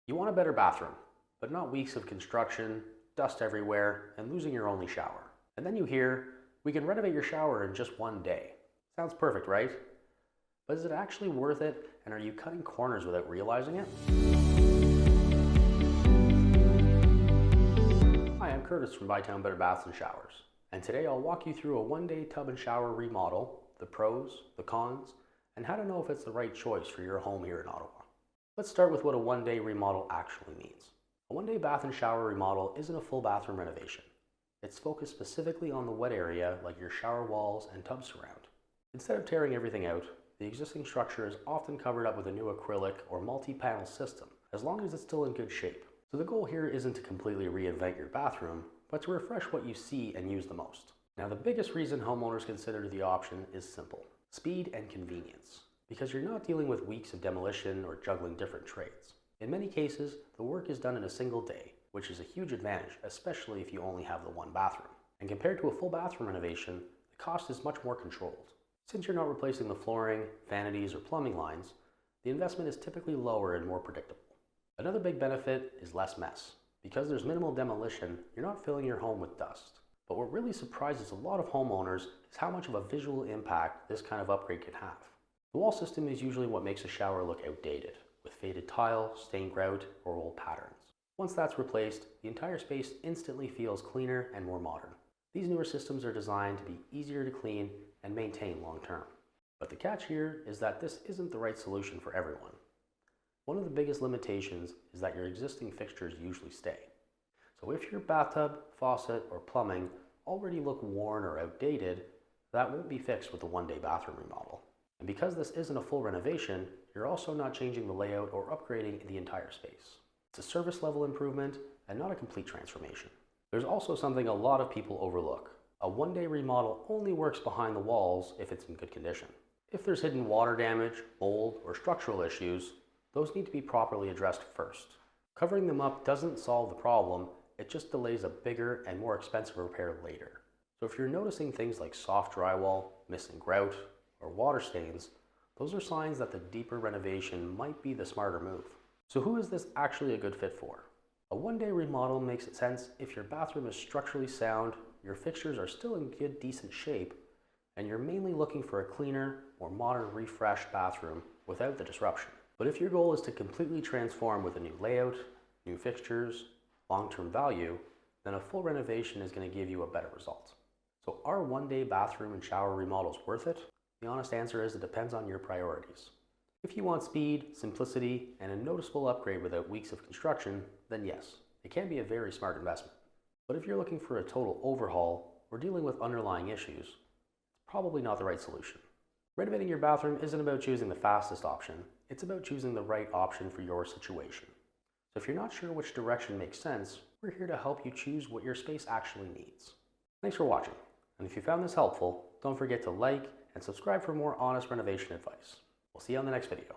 You want a better bathroom, but not weeks of construction, dust everywhere, and losing your only shower. And then you hear, we can renovate your shower in just one day. Sounds perfect, right? But is it actually worth it, and are you cutting corners without realizing it? Hi, I'm Curtis from Bytown Better Baths and Showers, and today I'll walk you through a one-day tub and shower remodel, the pros, the cons, and how to know if it's the right choice for your home here in Ottawa. Let's start with what a one-day remodel actually means. A one-day bath and shower remodel isn't a full bathroom renovation. It's focused specifically on the wet area like your shower walls and tub surround. Instead of tearing everything out, the existing structure is often covered up with a new acrylic or multi-panel system, as long as it's still in good shape. So the goal here isn't to completely reinvent your bathroom, but to refresh what you see and use the most. Now, the biggest reason homeowners consider the option is simple: speed and convenience. Because you're not dealing with weeks of demolition or juggling different trades. In many cases, the work is done in a single day, which is a huge advantage, especially if you only have the one bathroom. And compared to a full bathroom renovation, the cost is much more controlled. Since you're not replacing the flooring, vanities, or plumbing lines, the investment is typically lower and more predictable. Another big benefit is less mess. Because there's minimal demolition, you're not filling your home with dust. But what really surprises a lot of homeowners is how much of a visual impact this kind of upgrade can have. The wall system is usually what makes a shower look outdated, with faded tile, stained grout, or old patterns. Once that's replaced, the entire space instantly feels cleaner and more modern. These newer systems are designed to be easier to clean and maintain long term. But the catch here is that this isn't the right solution for everyone. One of the biggest limitations is that your existing fixtures usually stay. So if your bathtub, faucet, or plumbing already look worn or outdated, that won't be fixed with a one-day bathroom remodel. And because this isn't a full renovation, you're also not changing the layout or upgrading the entire space. It's a service level improvement and not a complete transformation. There's also something a lot of people overlook. A one-day remodel only works behind the walls if it's in good condition. If there's hidden water damage, mold, or structural issues, those need to be properly addressed first. Covering them up doesn't solve the problem, it just delays a bigger and more expensive repair later. So if you're noticing things like soft drywall, missing grout, or water stains, those are signs that the deeper renovation might be the smarter move. So who is this actually a good fit for? A one-day remodel makes sense if your bathroom is structurally sound, your fixtures are still in good, decent shape, and you're mainly looking for a cleaner, more modern, refreshed bathroom without the disruption. But if your goal is to completely transform with a new layout, new fixtures, long-term value, then a full renovation is going to give you a better result. So are one-day bathroom and shower remodels worth it? The honest answer is it depends on your priorities. If you want speed, simplicity, and a noticeable upgrade without weeks of construction, then yes, it can be a very smart investment. But if you're looking for a total overhaul or dealing with underlying issues, it's probably not the right solution. Renovating your bathroom isn't about choosing the fastest option, it's about choosing the right option for your situation. So if you're not sure which direction makes sense, we're here to help you choose what your space actually needs. Thanks for watching, and if you found this helpful, don't forget to like and subscribe for more honest renovation advice. We'll see you on the next video.